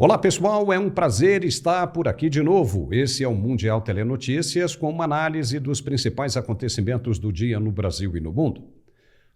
Olá pessoal, é um prazer estar por aqui de novo. Esse é o Mundial Telenotícias com uma análise dos principais acontecimentos do dia no Brasil e no mundo.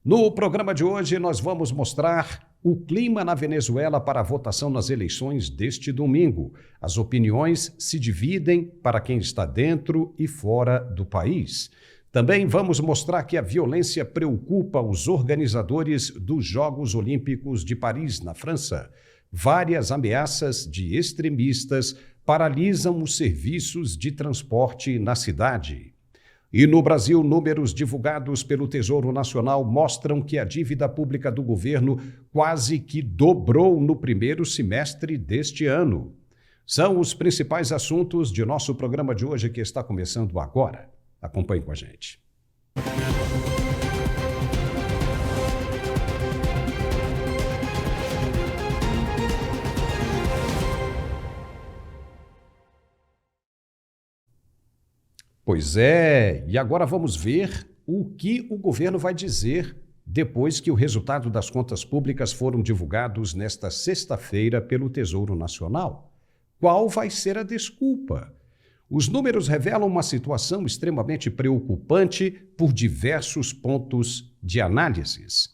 No programa de hoje nós vamos mostrar o clima na Venezuela para a votação nas eleições deste domingo. As opiniões se dividem para quem está dentro e fora do país. Também vamos mostrar que a violência preocupa os organizadores dos Jogos Olímpicos de Paris, na França. Várias ameaças de extremistas paralisam os serviços de transporte na cidade. E no Brasil, números divulgados pelo Tesouro Nacional mostram que a dívida pública do governo quase que dobrou no primeiro semestre deste ano. São os principais assuntos de nosso programa de hoje que está começando agora. Acompanhe com a gente. Pois é, e agora vamos ver o que o governo vai dizer depois que o resultado das contas públicas foram divulgados nesta sexta-feira pelo Tesouro Nacional. Qual vai ser a desculpa? Os números revelam uma situação extremamente preocupante por diversos pontos de análises.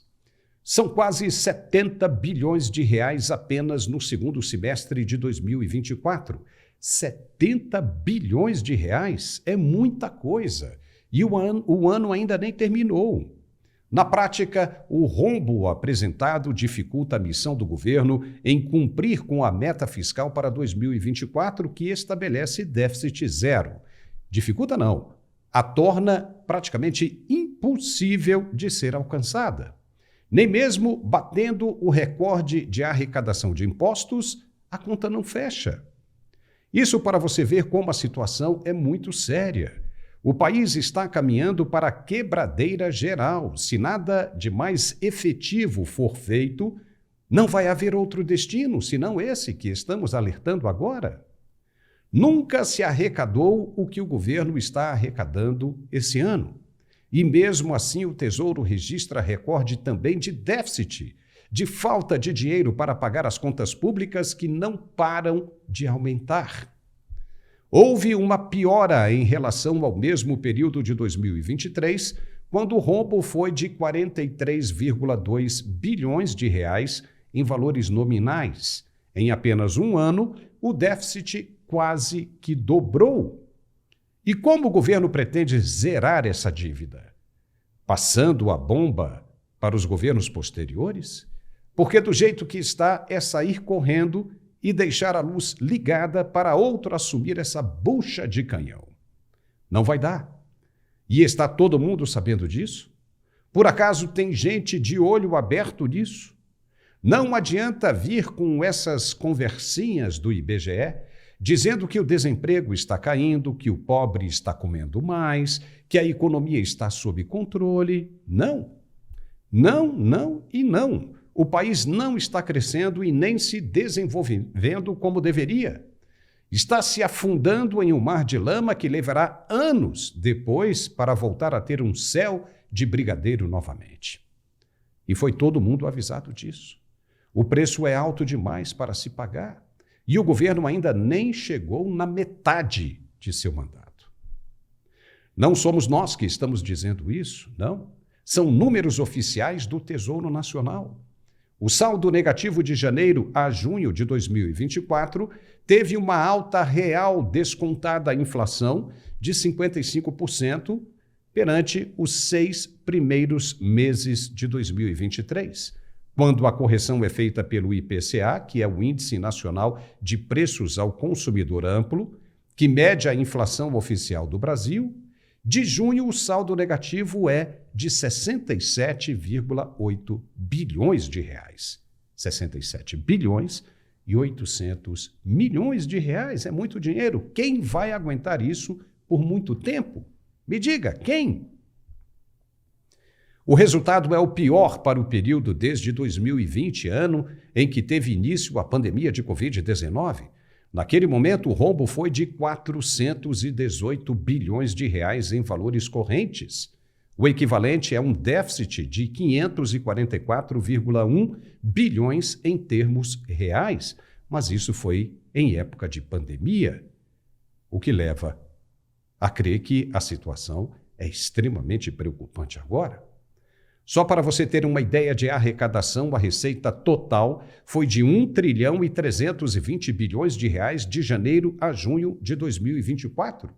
São quase 70 bilhões de reais apenas no segundo semestre de 2024. 70 bilhões de reais é muita coisa e o ano ainda nem terminou. Na prática, o rombo apresentado dificulta a missão do governo em cumprir com a meta fiscal para 2024, que estabelece déficit zero. Dificulta não, a torna praticamente impossível de ser alcançada. Nem mesmo batendo o recorde de arrecadação de impostos, a conta não fecha. Isso para você ver como a situação é muito séria. O país está caminhando para a quebradeira geral. Se nada de mais efetivo for feito, não vai haver outro destino, senão esse que estamos alertando agora. Nunca se arrecadou o que o governo está arrecadando esse ano. E mesmo assim o Tesouro registra recorde também de déficit, de falta de dinheiro para pagar as contas públicas que não param de aumentar. Houve uma piora em relação ao mesmo período de 2023, quando o rombo foi de 43,2 bilhões de reais em valores nominais. Em apenas um ano, o déficit quase que dobrou. E como o governo pretende zerar essa dívida? Passando a bomba para os governos posteriores? Porque do jeito que está é sair correndo e deixar a luz ligada para outro assumir essa bucha de canhão. Não vai dar. E está todo mundo sabendo disso? Por acaso tem gente de olho aberto nisso? Não adianta vir com essas conversinhas do IBGE dizendo que o desemprego está caindo, que o pobre está comendo mais, que a economia está sob controle. Não. Não, não e não. O país não está crescendo e nem se desenvolvendo como deveria. Está se afundando em um mar de lama que levará anos depois para voltar a ter um céu de brigadeiro novamente. E foi todo mundo avisado disso. O preço é alto demais para se pagar e o governo ainda nem chegou na metade de seu mandato. Não somos nós que estamos dizendo isso, não. São números oficiais do Tesouro Nacional. O saldo negativo de janeiro a junho de 2024 teve uma alta real descontada à inflação de 55% perante os 6 primeiros meses de 2023, quando a correção é feita pelo IPCA, que é o Índice Nacional de Preços ao Consumidor Amplo, que mede a inflação oficial do Brasil. De junho, o saldo negativo é de 67,8 bilhões de reais. 67 bilhões e 800 milhões de reais é muito dinheiro. Quem vai aguentar isso por muito tempo? Me diga, quem? O resultado é o pior para o período desde 2020, ano em que teve início a pandemia de Covid-19. Naquele momento, o rombo foi de 418 bilhões de reais em valores correntes. O equivalente é um déficit de 544,1 bilhões em termos reais, mas isso foi em época de pandemia, o que leva a crer que a situação é extremamente preocupante agora. Só para você ter uma ideia de arrecadação, a receita total foi de 1 trilhão e 320 bilhões de reais de janeiro a junho de 2024,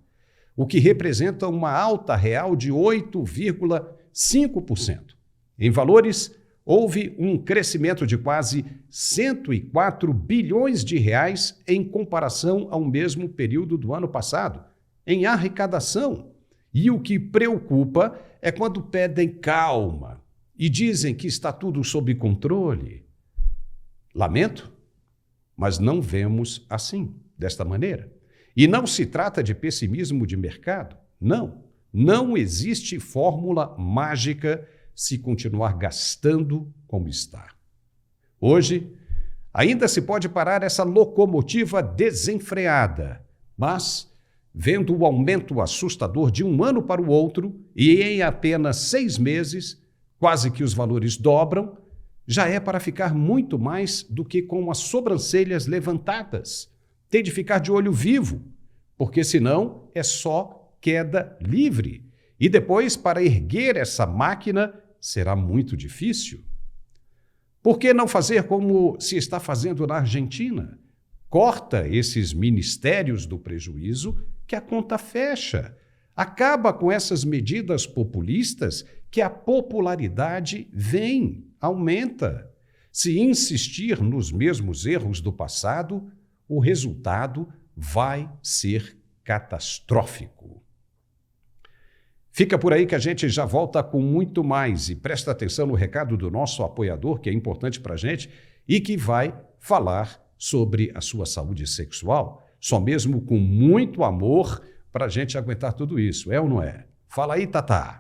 o que representa uma alta real de 8,5%. Em valores, houve um crescimento de quase 104 bilhões de reais em comparação ao mesmo período do ano passado, em arrecadação. E o que preocupa é quando pedem calma e dizem que está tudo sob controle. Lamento, mas não vemos assim, desta maneira. E não se trata de pessimismo de mercado. Não existe fórmula mágica se continuar gastando como está. Hoje, ainda se pode parar essa locomotiva desenfreada, mas, vendo o aumento assustador de um ano para o outro e em apenas 6 meses, quase que os valores dobram, já é para ficar muito mais do que com as sobrancelhas levantadas. Tem de ficar de olho vivo, porque senão é só queda livre. E depois, para erguer essa máquina, será muito difícil. Por que não fazer como se está fazendo na Argentina? Corta esses ministérios do prejuízo que a conta fecha. Acaba com essas medidas populistas que a popularidade aumenta. Se insistir nos mesmos erros do passado, o resultado vai ser catastrófico. Fica por aí que a gente já volta com muito mais e presta atenção no recado do nosso apoiador, que é importante para a gente e que vai falar sobre a sua saúde sexual, só mesmo com muito amor para a gente aguentar tudo isso, é ou não é? Fala aí, Tatá.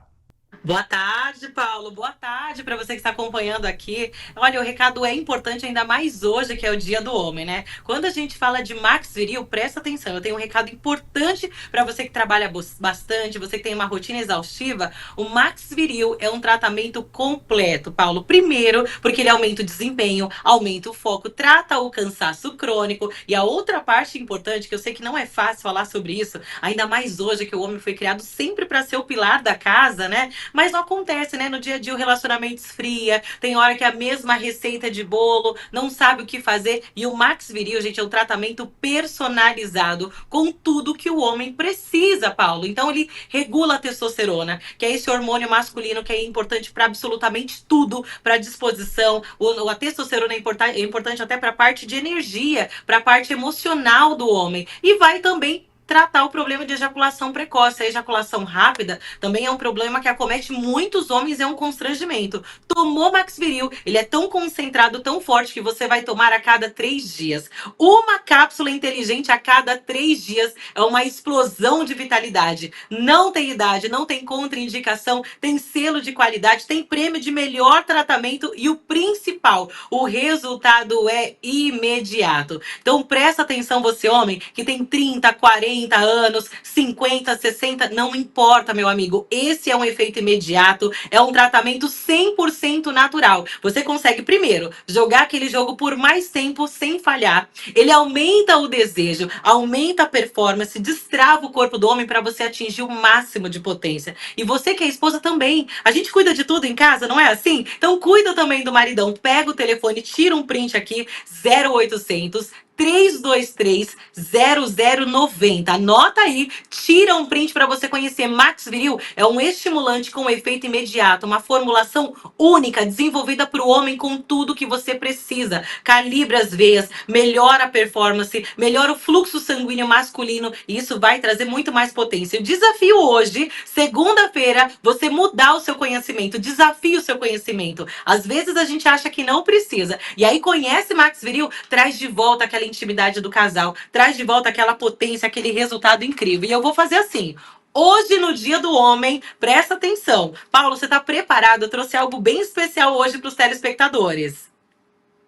Boa tarde, Paulo. Boa tarde para você que está acompanhando aqui. Olha, o recado é importante, ainda mais hoje, que é o Dia do Homem, né? Quando a gente fala de Max Viril, presta atenção. Eu tenho um recado importante para você que trabalha bastante, você que tem uma rotina exaustiva. O Max Viril é um tratamento completo, Paulo. Primeiro, porque ele aumenta o desempenho, aumenta o foco, trata o cansaço crônico. E a outra parte importante, que eu sei que não é fácil falar sobre isso, ainda mais hoje que o homem foi criado sempre para ser o pilar da casa, né? Mas não acontece, né? No dia a dia o relacionamento esfria, tem hora que a mesma receita de bolo, não sabe o que fazer. E o Max Viril, gente, é um tratamento personalizado com tudo que o homem precisa, Paulo. Então ele regula a testosterona, que é esse hormônio masculino que é importante para absolutamente tudo, para disposição. A testosterona é importante até para a parte de energia, para a parte emocional do homem. E vai também tratar o problema de ejaculação precoce. A ejaculação rápida também é um problema que acomete muitos homens, é um constrangimento. Tomou Max Viril, ele é tão concentrado, tão forte, que você vai tomar a cada 3 dias. Uma cápsula inteligente a cada 3 dias é uma explosão de vitalidade. Não tem idade, não tem contraindicação, tem selo de qualidade, tem prêmio de melhor tratamento e o principal, o resultado é imediato. Então presta atenção, você homem que tem 30, 40 anos, 50, 60, não importa, meu amigo. Esse é um efeito imediato, é um tratamento 100% natural. Você consegue, primeiro, jogar aquele jogo por mais tempo sem falhar. Ele aumenta o desejo, aumenta a performance, destrava o corpo do homem para você atingir o máximo de potência. E você que é esposa também. A gente cuida de tudo em casa, não é assim? Então cuida também do maridão. Pega o telefone, tira um print aqui, 0800 323 0090. Anota aí, tira um print para você conhecer. Max Viril é um estimulante com efeito imediato, uma formulação única, desenvolvida para o homem com tudo que você precisa. Calibra as veias, melhora a performance, melhora o fluxo sanguíneo masculino e isso vai trazer muito mais potência. O desafio hoje, segunda-feira, você mudar o seu conhecimento, desafie o seu conhecimento. Às vezes a gente acha que não precisa, e aí conhece Max Viril, traz de volta aquela intimidade do casal, traz de volta aquela potência, aquele resultado incrível. E eu vou fazer assim. Hoje, no Dia do Homem, presta atenção. Paulo, você está preparado? Eu trouxe algo bem especial hoje para os telespectadores.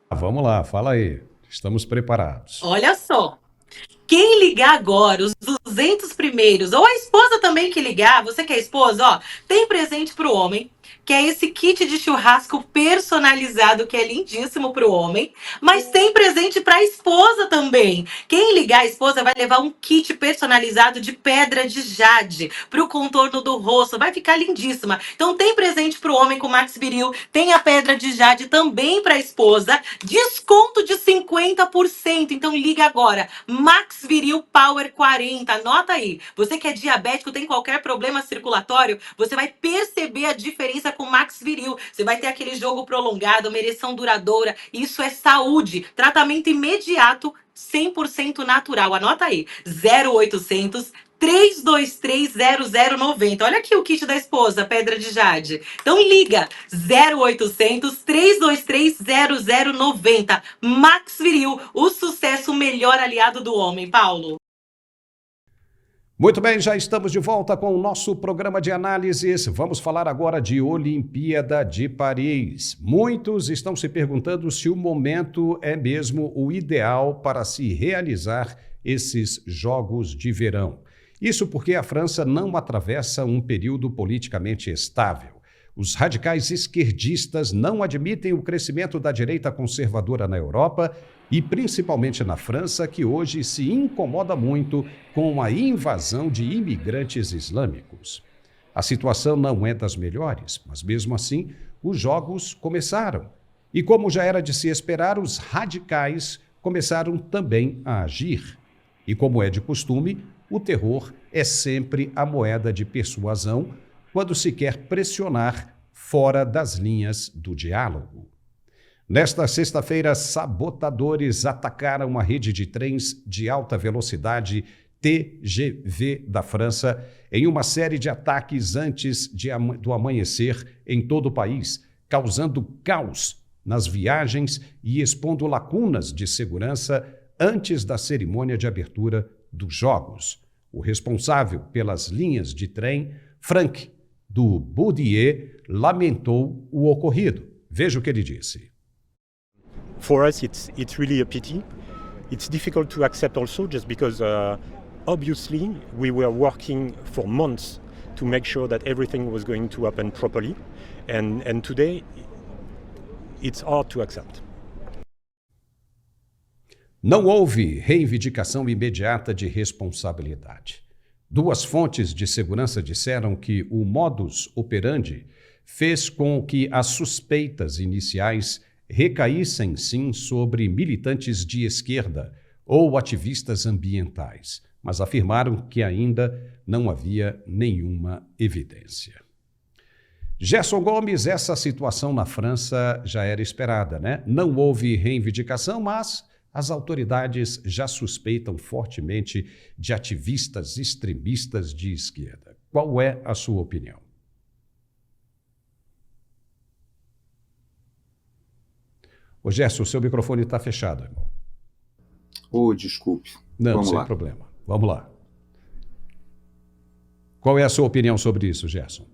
Vamos lá, fala aí. Estamos preparados. Olha só. Quem ligar agora, os 200 primeiros, ou a esposa também que ligar, você que é esposa, ó, tem presente pro homem, que é esse kit de churrasco personalizado, que é lindíssimo pro homem, mas tem presente presente para a esposa também. Quem ligar a esposa vai levar um kit personalizado de pedra de jade para o contorno do rosto. Vai ficar lindíssima. Então tem presente para o homem com Max Viril, tem a pedra de jade também para a esposa. Desconto de 50%. Então liga agora. Max Viril Power 40. Anota aí. Você que é diabético, tem qualquer problema circulatório, você vai perceber a diferença com Max Viril. Você vai ter aquele jogo prolongado, uma ereção duradoura. Isso é saúde. Tratamento imediato, 100% natural. Anota aí. 0800 323 0090. Olha aqui o kit da esposa, pedra de jade. Então liga 0800 323 0090. Max Viril, o sucesso, o melhor aliado do homem. Paulo. Muito bem, já estamos de volta com o nosso programa de análises. Vamos falar agora de Olimpíada de Paris. Muitos estão se perguntando se o momento é mesmo o ideal para se realizar esses Jogos de Verão. Isso porque a França não atravessa um período politicamente estável. Os radicais esquerdistas não admitem o crescimento da direita conservadora na Europa e principalmente na França, que hoje se incomoda muito com a invasão de imigrantes islâmicos. A situação não é das melhores, mas mesmo assim, os jogos começaram. E como já era de se esperar, os radicais começaram também a agir. E como é de costume, o terror é sempre a moeda de persuasão quando se quer pressionar fora das linhas do diálogo. Nesta sexta-feira, sabotadores atacaram a rede de trens de alta velocidade TGV da França em uma série de ataques antes do amanhecer em todo o país, causando caos nas viagens e expondo lacunas de segurança antes da cerimônia de abertura dos Jogos. O responsável pelas linhas de trem, Franck do Boudier, lamentou o ocorrido. Veja o que ele disse. For us, it's really a pity. It's difficult to accept also just because obviously we were working for months to make sure that everything was going to happen properly. And today, it's hard to accept. Não houve reivindicação imediata de responsabilidade. Duas fontes de segurança disseram que o modus operandi fez com que as suspeitas iniciais recaíssem sim sobre militantes de esquerda ou ativistas ambientais, mas afirmaram que ainda não havia nenhuma evidência. Gerson Gomes, essa situação na França já era esperada, né? Não houve reivindicação, mas as autoridades já suspeitam fortemente de ativistas extremistas de esquerda. Qual é a sua opinião? Ô Gerson, o seu microfone está fechado, irmão. Desculpe. Não, Vamos sem lá. problema. Vamos lá. Qual é a sua opinião sobre isso, Gerson?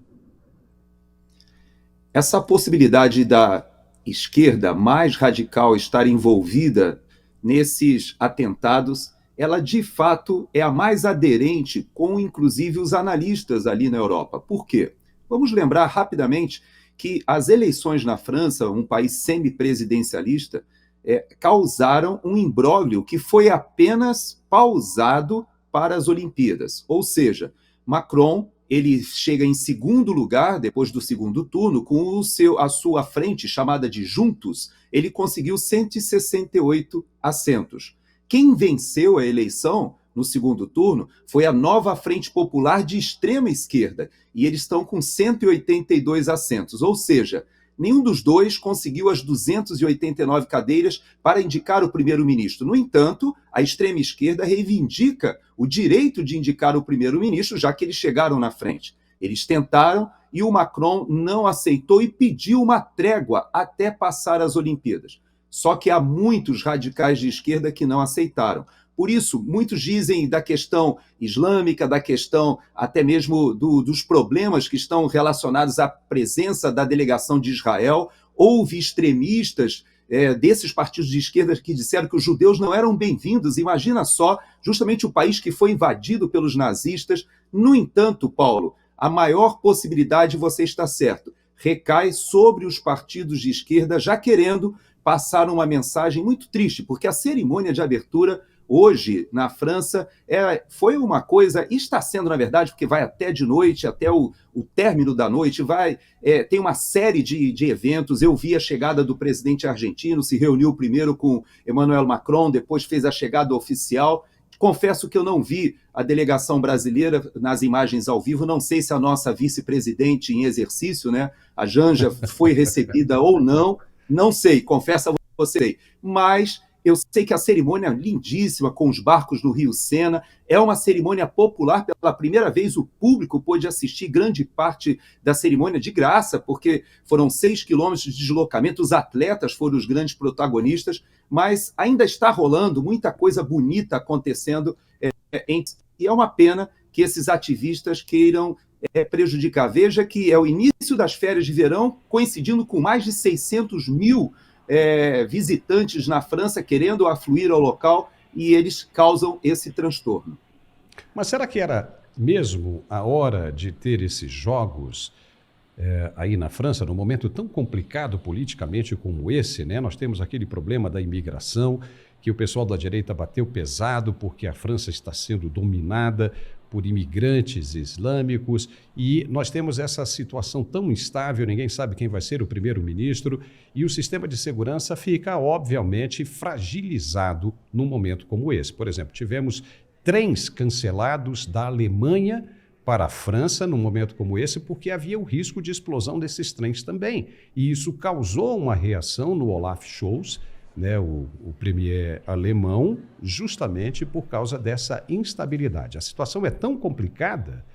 Essa possibilidade da esquerda mais radical estar envolvida nesses atentados, ela de fato é a mais aderente com, inclusive, os analistas ali na Europa. Por quê? Vamos lembrar rapidamente que as eleições na França, um país semipresidencialista, causaram um imbróglio que foi apenas pausado para as Olimpíadas. Ou seja, Macron, ele chega em segundo lugar, depois do segundo turno, com a sua frente, chamada de Juntos, ele conseguiu 168 assentos. Quem venceu a eleição no segundo turno foi a Nova Frente Popular de extrema esquerda, e eles estão com 182 assentos, ou seja, nenhum dos dois conseguiu as 289 cadeiras para indicar o primeiro-ministro. No entanto, a extrema esquerda reivindica o direito de indicar o primeiro-ministro, já que eles chegaram na frente. Eles tentaram e o Macron não aceitou e pediu uma trégua até passar as Olimpíadas. Só que há muitos radicais de esquerda que não aceitaram. Por isso, muitos dizem da questão islâmica, da questão até mesmo dos problemas que estão relacionados à presença da delegação de Israel. Houve extremistas desses partidos de esquerda que disseram que os judeus não eram bem-vindos. Imagina só, justamente o país que foi invadido pelos nazistas. No entanto, Paulo, a maior possibilidade, você está certo, recai sobre os partidos de esquerda já querendo passaram uma mensagem muito triste, porque a cerimônia de abertura hoje, na França, foi uma coisa, está sendo, na verdade, porque vai até de noite, até o término da noite, tem uma série de eventos. Eu vi a chegada do presidente argentino, se reuniu primeiro com Emmanuel Macron, depois fez a chegada oficial. Confesso que eu não vi a delegação brasileira nas imagens ao vivo, não sei se a nossa vice-presidente em exercício, né, a Janja, foi recebida ou não, não sei, confesso a você, mas eu sei que a cerimônia é lindíssima, com os barcos do Rio Sena, é uma cerimônia popular. Pela primeira vez o público pôde assistir grande parte da cerimônia de graça, porque foram 6 quilômetros de deslocamento, os atletas foram os grandes protagonistas, mas ainda está rolando muita coisa bonita acontecendo, e é uma pena que esses ativistas queiram prejudicar. Veja que é o início das férias de verão, coincidindo com mais de 600 mil visitantes na França querendo afluir ao local, e eles causam esse transtorno. Mas será que era mesmo a hora de ter esses jogos aí na França, num momento tão complicado politicamente como esse, né? Nós temos aquele problema da imigração, que o pessoal da direita bateu pesado porque a França está sendo dominada por imigrantes islâmicos, e nós temos essa situação tão instável, ninguém sabe quem vai ser o primeiro-ministro, e o sistema de segurança fica, obviamente, fragilizado num momento como esse. Por exemplo, tivemos trens cancelados da Alemanha para a França num momento como esse, porque havia o risco de explosão desses trens também. E isso causou uma reação no Olaf Scholz, né, o premier alemão, justamente por causa dessa instabilidade. A situação é tão complicada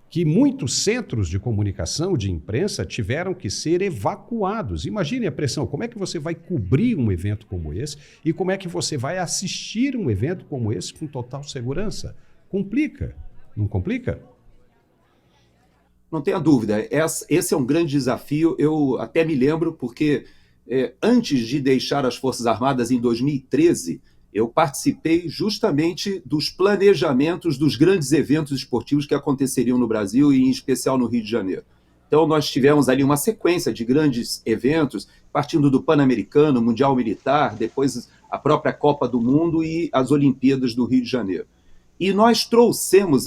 que muitos centros de comunicação, de imprensa, tiveram que ser evacuados. Imagine a pressão, como é que você vai cobrir um evento como esse e como é que você vai assistir um evento como esse com total segurança? Complica, não complica? Não tenha dúvida, esse é um grande desafio. Eu até me lembro porque antes de deixar as Forças Armadas em 2013, eu participei justamente dos planejamentos dos grandes eventos esportivos que aconteceriam no Brasil e em especial no Rio de Janeiro. Então nós tivemos ali uma sequência de grandes eventos, partindo do Pan-Americano, Mundial Militar, depois a própria Copa do Mundo e as Olimpíadas do Rio de Janeiro. E nós trouxemos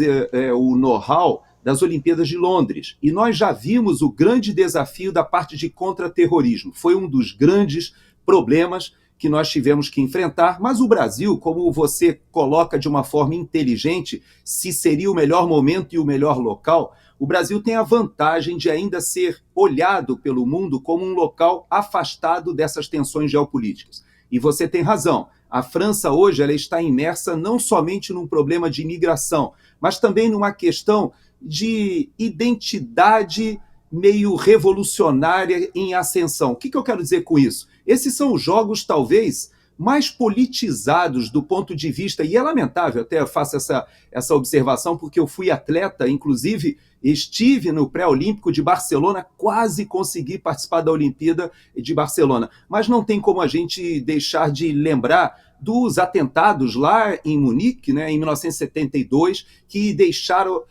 o know-how das Olimpíadas de Londres. E nós já vimos o grande desafio da parte de contra-terrorismo. Foi um dos grandes problemas que nós tivemos que enfrentar, mas o Brasil, como você coloca de uma forma inteligente, se seria o melhor momento e o melhor local, o Brasil tem a vantagem de ainda ser olhado pelo mundo como um local afastado dessas tensões geopolíticas. E você tem razão, a França hoje ela está imersa não somente num problema de imigração, mas também numa questão de identidade meio revolucionária em ascensão. O que eu quero dizer com isso? Esses são os jogos, talvez, mais politizados do ponto de vista, e é lamentável, até eu faço essa observação, porque eu fui atleta, inclusive estive no pré-olímpico de Barcelona, quase consegui participar da Olimpíada de Barcelona, mas não tem como a gente deixar de lembrar dos atentados lá em Munique, né, em 1972, que deixaram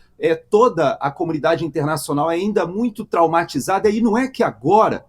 toda a comunidade internacional ainda muito traumatizada, e não é que agora,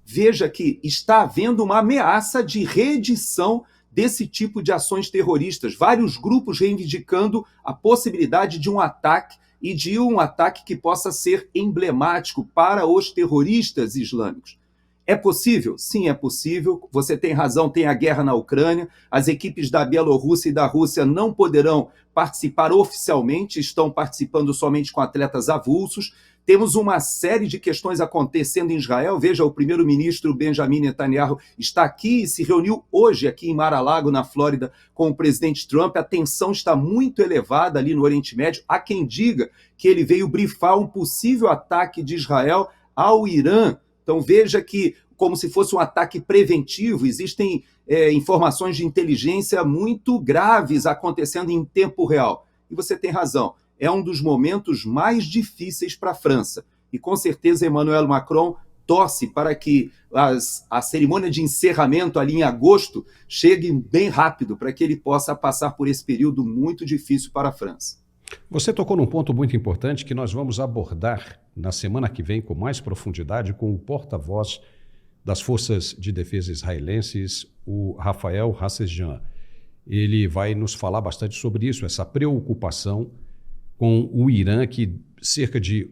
veja que está havendo uma ameaça de reedição desse tipo de ações terroristas, vários grupos reivindicando a possibilidade de um ataque, e de um ataque que possa ser emblemático para os terroristas islâmicos. É possível? Sim, é possível. Você tem razão, tem a guerra na Ucrânia, as equipes da Bielorrússia e da Rússia não poderão participar oficialmente, estão participando somente com atletas avulsos. Temos uma série de questões acontecendo em Israel. Veja, o primeiro-ministro Benjamin Netanyahu está aqui e se reuniu hoje aqui em Mar-a-Lago, na Flórida, com o presidente Trump. A tensão está muito elevada ali no Oriente Médio. Há quem diga que ele veio brifar um possível ataque de Israel ao Irã. Então veja que, como se fosse um ataque preventivo, existem informações de inteligência muito graves acontecendo em tempo real. E você tem razão, é um dos momentos mais difíceis para a França. E com certeza Emmanuel Macron torce para que a cerimônia de encerramento ali em agosto chegue bem rápido, para que ele possa passar por esse período muito difícil para a França. Você tocou num ponto muito importante que nós vamos abordar na semana que vem com mais profundidade com o porta-voz das Forças de Defesa israelenses, o Rafael Hassejan. Ele vai nos falar bastante sobre isso, essa preocupação com o Irã, que cerca de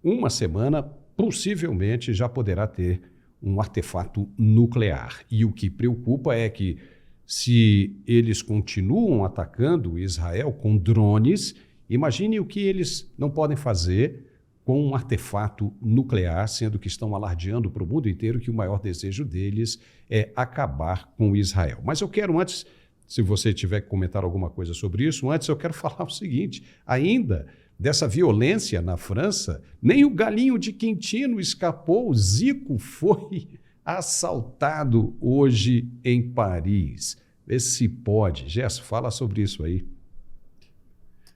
uma semana possivelmente já poderá ter um artefato nuclear. E o que preocupa é que, se eles continuam atacando Israel com drones, imagine o que eles não podem fazer com um artefato nuclear, sendo que estão alardeando para o mundo inteiro que o maior desejo deles é acabar com Israel. Mas eu quero antes, se você tiver que comentar alguma coisa sobre isso, antes eu quero falar o seguinte, ainda dessa violência na França, nem o galinho de Quintino escapou, o Zico foi assaltado hoje em Paris. Vê se pode. Gerson, fala sobre isso aí.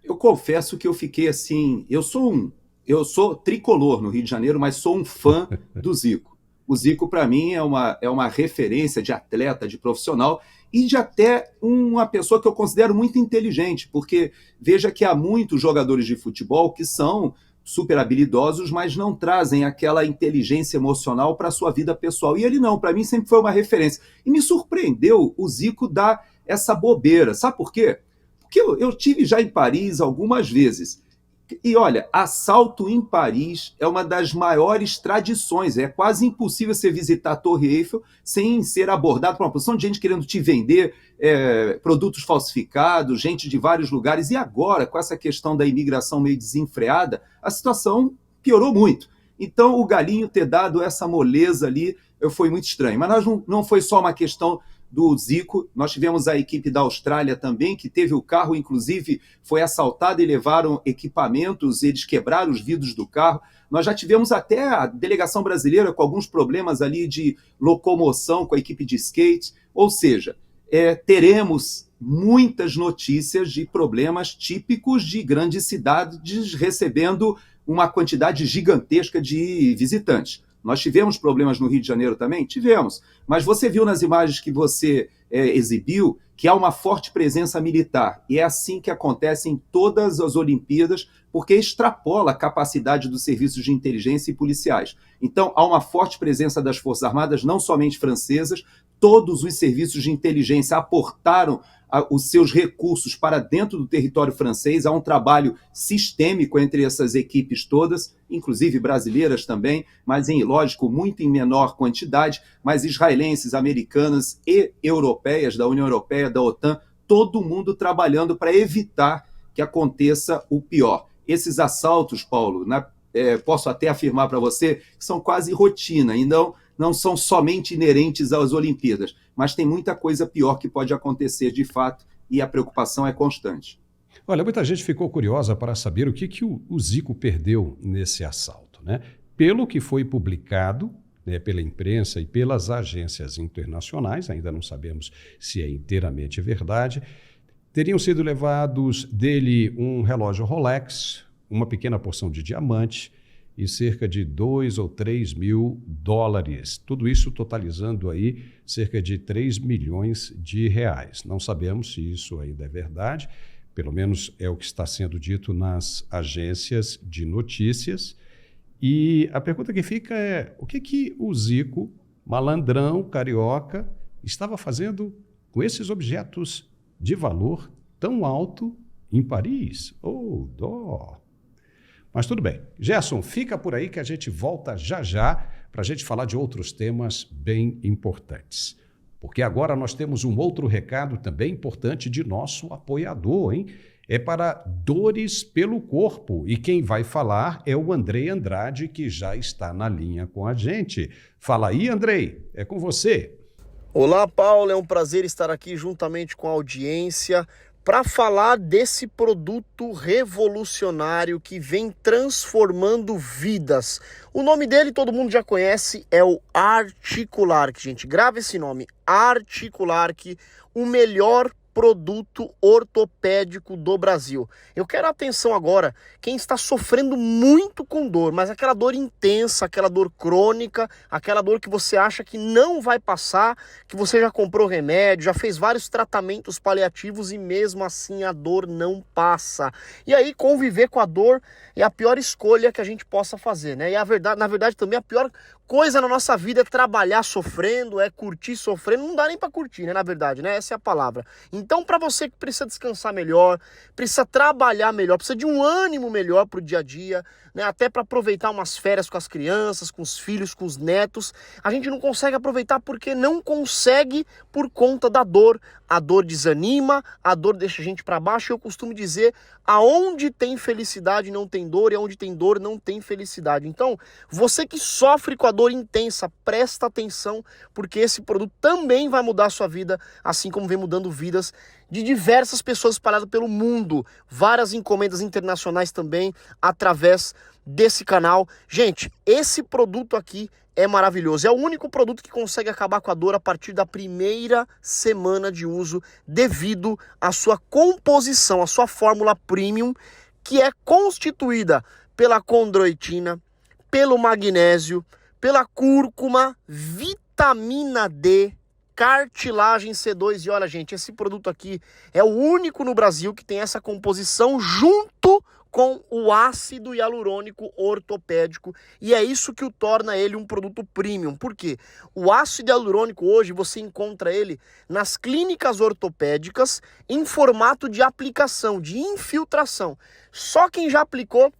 Eu confesso que eu fiquei assim, eu sou tricolor no Rio de Janeiro, mas sou um fã do Zico. O Zico, para mim, é uma referência de atleta, de profissional e de até uma pessoa que eu considero muito inteligente, porque veja que há muitos jogadores de futebol que são super habilidosos, mas não trazem aquela inteligência emocional para a sua vida pessoal. E ele não, para mim sempre foi uma referência. E me surpreendeu o Zico dar essa bobeira. Sabe por quê? Porque eu tive já em Paris algumas vezes. E olha, assalto em Paris é uma das maiores tradições. É quase impossível você visitar a Torre Eiffel sem ser abordado por uma porção de gente querendo te vender produtos falsificados, gente de vários lugares. E agora, com essa questão da imigração meio desenfreada, a situação piorou muito. Então, o Galinho ter dado essa moleza ali foi muito estranho. Mas não foi só uma questão do Zico, nós tivemos a equipe da Austrália também, que teve o carro, inclusive, foi assaltado e levaram equipamentos, eles quebraram os vidros do carro. Nós já tivemos até a delegação brasileira com alguns problemas ali de locomoção com a equipe de skate, ou seja, teremos muitas notícias de problemas típicos de grandes cidades recebendo uma quantidade gigantesca de visitantes. Nós tivemos problemas no Rio de Janeiro também? Tivemos. Mas você viu nas imagens que você exibiu que há uma forte presença militar. E é assim que acontece em todas as Olimpíadas, porque extrapola a capacidade dos serviços de inteligência e policiais. Então, há uma forte presença das Forças Armadas, não somente francesas, todos os serviços de inteligência aportaram os seus recursos para dentro do território francês. Há um trabalho sistêmico entre essas equipes todas, inclusive brasileiras também, mas, lógico, muito em menor quantidade, mas israelenses, americanas e europeias, da União Europeia, da OTAN, todo mundo trabalhando para evitar que aconteça o pior. Esses assaltos, Paulo, posso até afirmar para você, que são quase rotina, e não são somente inerentes às Olimpíadas, mas tem muita coisa pior que pode acontecer de fato, e a preocupação é constante. Olha, muita gente ficou curiosa para saber o que o Zico perdeu nesse assalto, né? Pelo que foi publicado, né, pela imprensa e pelas agências internacionais, ainda não sabemos se é inteiramente verdade, teriam sido levados dele um relógio Rolex, uma pequena porção de diamante e cerca de 2 ou 3 mil dólares. Tudo isso totalizando aí cerca de 3 milhões de reais. Não sabemos se isso ainda é verdade, pelo menos é o que está sendo dito nas agências de notícias. E a pergunta que fica é, o que o Zico, malandrão, carioca, estava fazendo com esses objetos de valor tão alto em Paris? Oh, dó! Mas tudo bem. Gerson, fica por aí que a gente volta já para a gente falar de outros temas bem importantes. Porque agora nós temos um outro recado também importante de nosso apoiador, hein? É para dores pelo corpo. E quem vai falar é o Andrei Andrade, que já está na linha com a gente. Fala aí, Andrei, é com você. Olá, Paulo, é um prazer estar aqui juntamente com a audiência para falar desse produto revolucionário que vem transformando vidas. O nome dele todo mundo já conhece, é o Articulark, gente. Grava esse nome, Articulark, o melhor produto ortopédico do Brasil. Eu quero a atenção agora, quem está sofrendo muito com dor, mas aquela dor intensa, aquela dor crônica, aquela dor que você acha que não vai passar, que você já comprou remédio, já fez vários tratamentos paliativos e mesmo assim a dor não passa. E aí conviver com a dor é a pior escolha que a gente possa fazer, né? E na verdade também a pior coisa na nossa vida é trabalhar sofrendo, é curtir sofrendo, não dá nem pra curtir, né, na verdade, né, essa é a palavra. Então, pra você que precisa descansar melhor, precisa trabalhar melhor, precisa de um ânimo melhor pro dia a dia, né, até pra aproveitar umas férias com as crianças, com os filhos, com os netos, a gente não consegue aproveitar porque não consegue por conta da dor. A dor desanima, a dor deixa a gente pra baixo, e eu costumo dizer, aonde tem felicidade não tem dor, e aonde tem dor não tem felicidade. Então, você que sofre com a dor intensa, presta atenção, porque esse produto também vai mudar a sua vida, assim como vem mudando vidas de diversas pessoas espalhadas pelo mundo. Várias encomendas internacionais também, através desse canal. Gente, esse produto aqui é maravilhoso. É o único produto que consegue acabar com a dor a partir da primeira semana de uso, devido à sua composição, à sua fórmula premium, que é constituída pela condroitina, pelo magnésio, pela cúrcuma, vitamina D, cartilagem C2. E olha, gente, esse produto aqui é o único no Brasil que tem essa composição junto com o ácido hialurônico ortopédico, e é isso que o torna ele um produto premium. Por quê? O ácido hialurônico hoje você encontra ele nas clínicas ortopédicas em formato de aplicação, de infiltração. Só quem já aplicou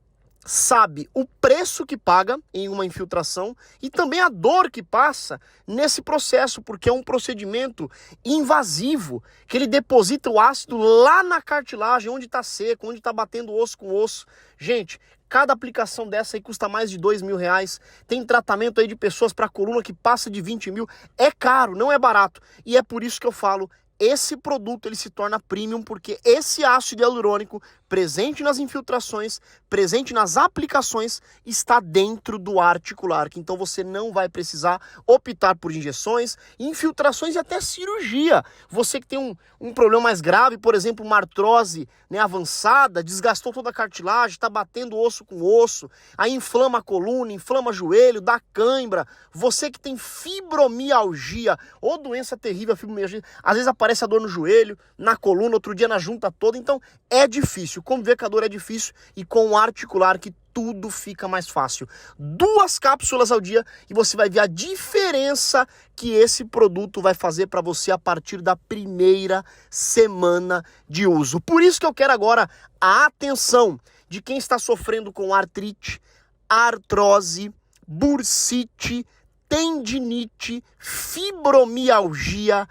sabe o preço que paga em uma infiltração e também a dor que passa nesse processo, porque é um procedimento invasivo, que ele deposita o ácido lá na cartilagem, onde está seco, onde está batendo osso com osso. Gente, cada aplicação dessa aí custa mais de R$2.000. Tem tratamento aí de pessoas para coluna que passa de 20 mil. É caro, não é barato. E é por isso que eu falo, esse produto ele se torna premium, porque esse ácido hialurônico presente nas infiltrações, presente nas aplicações, está dentro do articular, que então você não vai precisar optar por injeções, infiltrações e até cirurgia. Você que tem um problema mais grave, por exemplo, uma artrose, né, avançada, desgastou toda a cartilagem, está batendo osso com osso, aí inflama a coluna, inflama o joelho, dá cãibra. Você que tem fibromialgia ou doença terrível, a fibromialgia, às vezes aparece a dor no joelho, na coluna, outro dia na junta toda, então é difícil. Conviver com a dor é difícil, e com o articular que tudo fica mais fácil. 2 cápsulas ao dia e você vai ver a diferença que esse produto vai fazer para você a partir da primeira semana de uso. Por isso que eu quero agora a atenção de quem está sofrendo com artrite, artrose, bursite, tendinite, fibromialgia,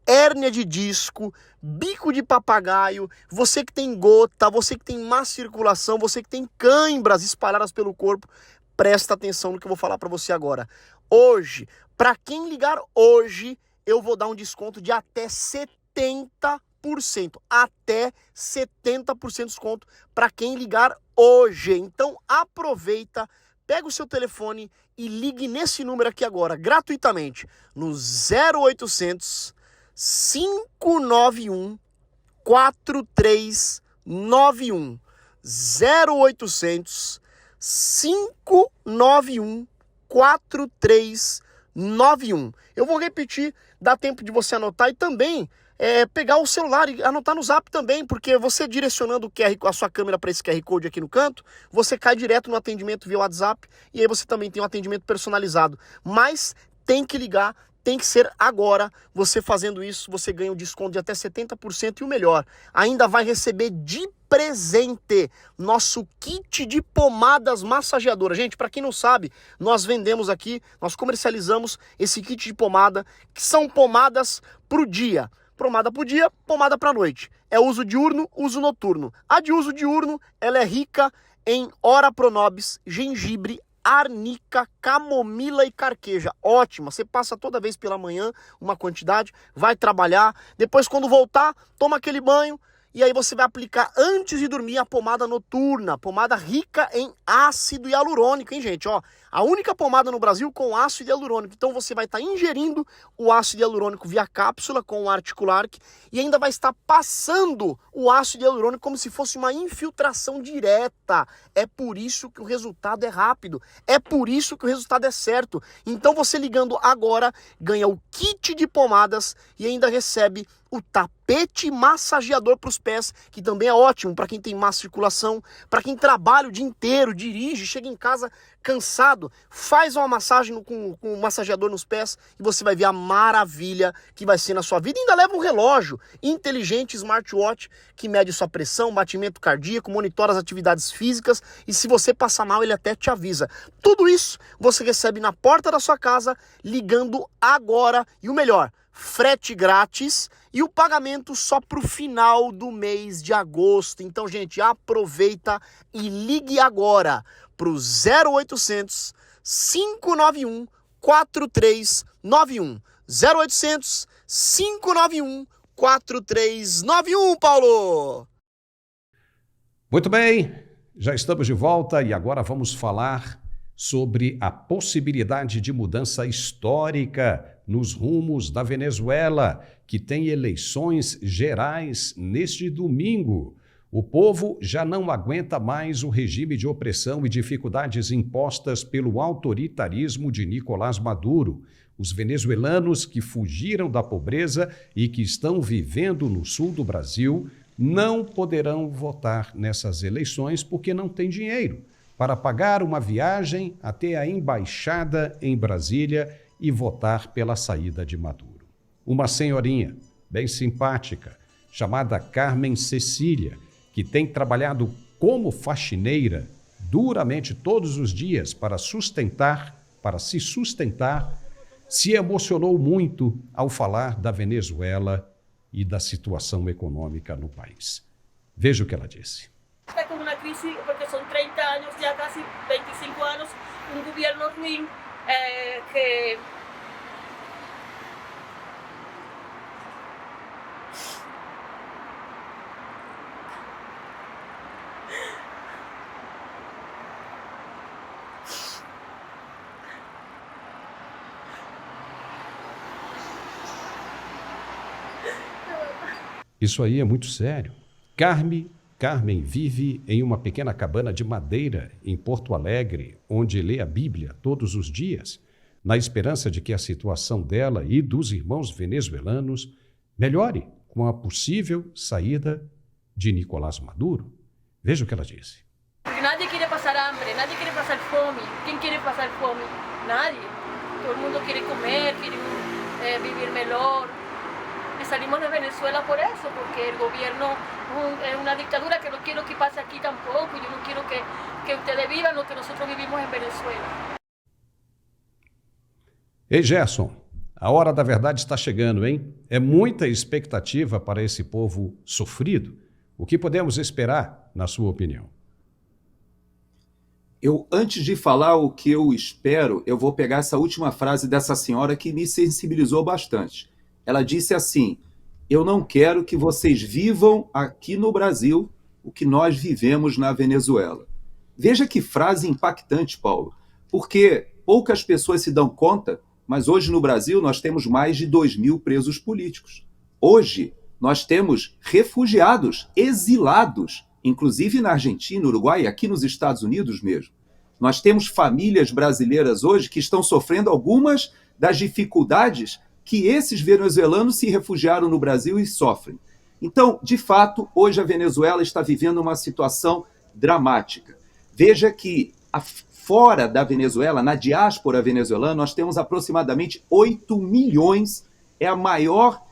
hérnia de disco, bico de papagaio, você que tem gota, você que tem má circulação, você que tem cãibras espalhadas pelo corpo, presta atenção no que eu vou falar para você agora. Hoje, para quem ligar hoje, eu vou dar um desconto de até 70%. Até 70% de desconto para quem ligar hoje. Então aproveita, pega o seu telefone e ligue nesse número aqui agora, gratuitamente, no 0800 591 4391. 0800 591 4391. Eu vou repetir, dá tempo de você anotar e também pegar o celular e anotar no Zap também, porque você direcionando a sua câmera para esse QR Code aqui no canto, você cai direto no atendimento via WhatsApp, e aí você também tem um atendimento personalizado. Mas tem que ligar, tem que ser agora. Você fazendo isso, você ganha um desconto de até 70%, e o melhor, ainda vai receber de presente nosso kit de pomadas massageadoras. Gente, para quem não sabe, nós vendemos aqui, nós comercializamos esse kit de pomada, que são pomadas pro dia. Pomada pro dia, pomada pra noite. É uso diurno, uso noturno. A de uso diurno, ela é rica em ora pronobis, gengibre, arnica, camomila e carqueja. Ótima, você passa toda vez pela manhã uma quantidade, vai trabalhar, depois quando voltar, toma aquele banho, e aí você vai aplicar antes de dormir a pomada noturna, pomada rica em ácido hialurônico, hein, gente? Ó, a única pomada no Brasil com ácido hialurônico. Então você vai estar ingerindo o ácido hialurônico via cápsula com o Articular, e ainda vai estar passando o ácido hialurônico como se fosse uma infiltração direta. É por isso que o resultado é rápido, é por isso que o resultado é certo. Então você ligando agora, ganha o kit de pomadas e ainda recebe o tapete massageador para os pés, que também é ótimo para quem tem má circulação, para quem trabalha o dia inteiro, dirige, chega em casa cansado, faz uma massagem com o massageador nos pés e você vai ver a maravilha que vai ser na sua vida. E ainda leva um relógio inteligente, smartwatch, que mede sua pressão, batimento cardíaco, monitora as atividades físicas e se você passar mal, ele até te avisa. Tudo isso você recebe na porta da sua casa, ligando agora. E o melhor, frete grátis e o pagamento só para o final do mês de agosto. Então, gente, aproveita e ligue agora para o 0800 591 4391. 0800 591 4391, Paulo! Muito bem, já estamos de volta e agora vamos falar sobre a possibilidade de mudança histórica nos rumos da Venezuela, que tem eleições gerais neste domingo. O povo já não aguenta mais o regime de opressão e dificuldades impostas pelo autoritarismo de Nicolás Maduro. Os venezuelanos que fugiram da pobreza e que estão vivendo no sul do Brasil não poderão votar nessas eleições porque não têm dinheiro para pagar uma viagem até a embaixada em Brasília e votar pela saída de Maduro. Uma senhorinha bem simpática, chamada Carmen Cecília, que tem trabalhado como faxineira duramente todos os dias para se sustentar, se emocionou muito ao falar da Venezuela e da situação econômica no país. Veja o que ela disse. Está con una crisis porque son 30 años, ya casi 25 años, un gobierno ruin que Isso aí é muito sério. Carmen vive em uma pequena cabana de madeira em Porto Alegre, onde lê a Bíblia todos os dias, na esperança de que a situação dela e dos irmãos venezuelanos melhore com a possível saída de Nicolás Maduro. Veja o que ela disse. porque nadie quiere pasar hambre, nadie quiere pasar fome. ¿Quién quiere pasar fome? Nadie. Todo el mundo quiere comer, quiere vivir mejor. Y salimos de Venezuela por eso, porque el gobierno es una dictadura que no quiero que pase aquí tampoco. Yo no quiero que ustedes vivan lo que nosotros vivimos en Venezuela. Ei, Gerson, a hora da verdade está chegando, hein? É muita expectativa para esse povo sofrido. O que podemos esperar, na sua opinião? Antes de falar o que eu espero, eu vou pegar essa última frase dessa senhora que me sensibilizou bastante. Ela disse assim: eu não quero que vocês vivam aqui no Brasil o que nós vivemos na Venezuela. Veja que frase impactante, Paulo, porque poucas pessoas se dão conta, mas hoje no Brasil nós temos mais de 2.000 presos políticos. Hoje nós temos refugiados, exilados, inclusive na Argentina, Uruguai e aqui nos Estados Unidos mesmo. Nós temos famílias brasileiras hoje que estão sofrendo algumas das dificuldades que esses venezuelanos se refugiaram no Brasil e sofrem. Então, de fato, hoje a Venezuela está vivendo uma situação dramática. Veja que fora da Venezuela, na diáspora venezuelana, nós temos aproximadamente 8 milhões, é o maior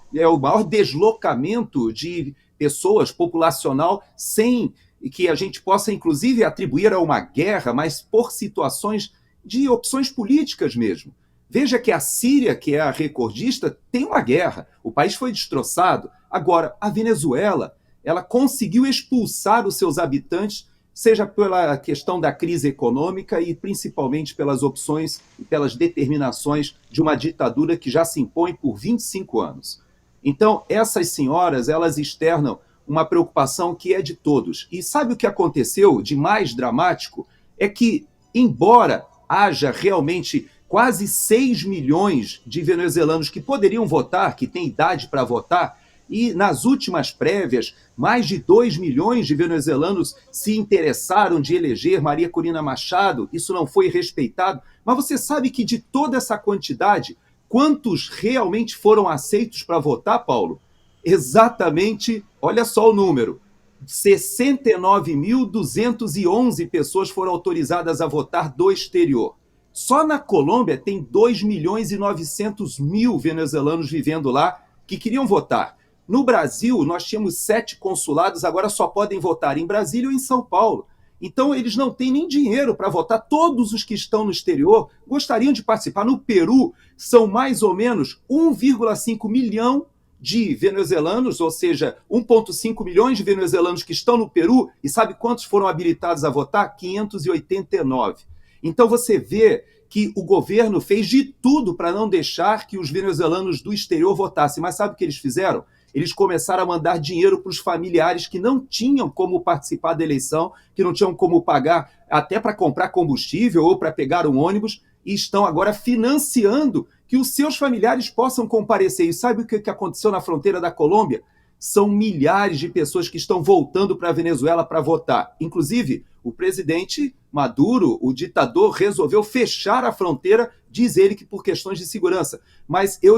deslocamento de pessoas, populacional, sem que a gente possa, inclusive, atribuir a uma guerra, mas por situações de opções políticas mesmo. Veja que a Síria, que é a recordista, tem uma guerra. O país foi destroçado. Agora, a Venezuela, ela conseguiu expulsar os seus habitantes, seja pela questão da crise econômica e principalmente pelas opções e pelas determinações de uma ditadura que já se impõe por 25 anos. Então, essas senhoras, elas externam uma preocupação que é de todos. E sabe o que aconteceu de mais dramático? É que, embora haja realmente quase 6 milhões de venezuelanos que poderiam votar, que têm idade para votar, e nas últimas prévias, mais de 2 milhões de venezuelanos se interessaram de eleger Maria Corina Machado, isso não foi respeitado, mas você sabe que de toda essa quantidade, quantos realmente foram aceitos para votar, Paulo? exatamente, olha só o número, 69.211 pessoas foram autorizadas a votar do exterior. Só na Colômbia tem 2.900.000 venezuelanos vivendo lá que queriam votar. No Brasil, nós tínhamos 7 consulados, agora só podem votar em Brasília ou em São Paulo. Então, eles não têm nem dinheiro para votar. Todos os que estão no exterior gostariam de participar. No Peru, são mais ou menos 1,5 milhão de venezuelanos, ou seja, 1,5 milhões de venezuelanos que estão no Peru, e sabe quantos foram habilitados a votar? 589. Então você vê que o governo fez de tudo para não deixar que os venezuelanos do exterior votassem. Mas sabe o que eles fizeram? Eles começaram a mandar dinheiro para os familiares que não tinham como participar da eleição, que não tinham como pagar até para comprar combustível ou para pegar um ônibus, e estão agora financiando que os seus familiares possam comparecer. E sabe o que aconteceu na fronteira da Colômbia? São milhares de pessoas que estão voltando para a Venezuela para votar. Inclusive, o presidente Maduro, o ditador, resolveu fechar a fronteira, diz ele que por questões de segurança. Mas eu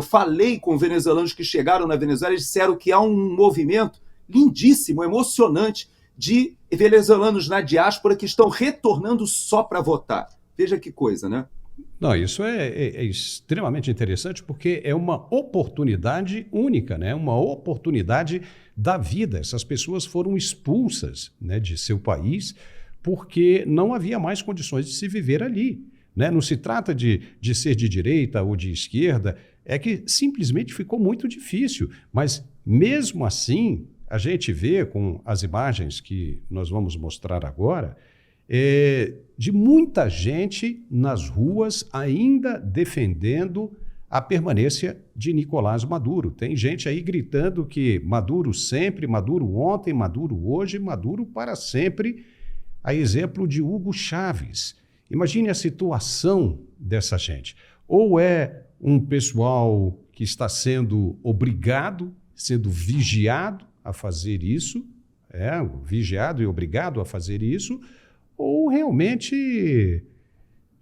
falei com venezuelanos que chegaram na Venezuela e disseram que há um movimento lindíssimo, emocionante, de venezuelanos na diáspora que estão retornando só para votar. Veja que coisa, né? Não, isso é extremamente interessante porque é uma oportunidade única, né? Uma oportunidade da vida. Essas pessoas foram expulsas, né, de seu país porque não havia mais condições de se viver ali, né? Não se trata de ser de direita ou de esquerda, é que simplesmente ficou muito difícil. Mas mesmo assim, a gente vê com as imagens que nós vamos mostrar agora, de muita gente nas ruas ainda defendendo a permanência de Nicolás Maduro. Tem gente aí gritando que Maduro sempre, Maduro ontem, Maduro hoje, Maduro para sempre, a exemplo de Hugo Chávez. Imagine a situação dessa gente. Ou é um pessoal que está sendo obrigado, sendo vigiado a fazer isso, vigiado e obrigado a fazer isso, ou realmente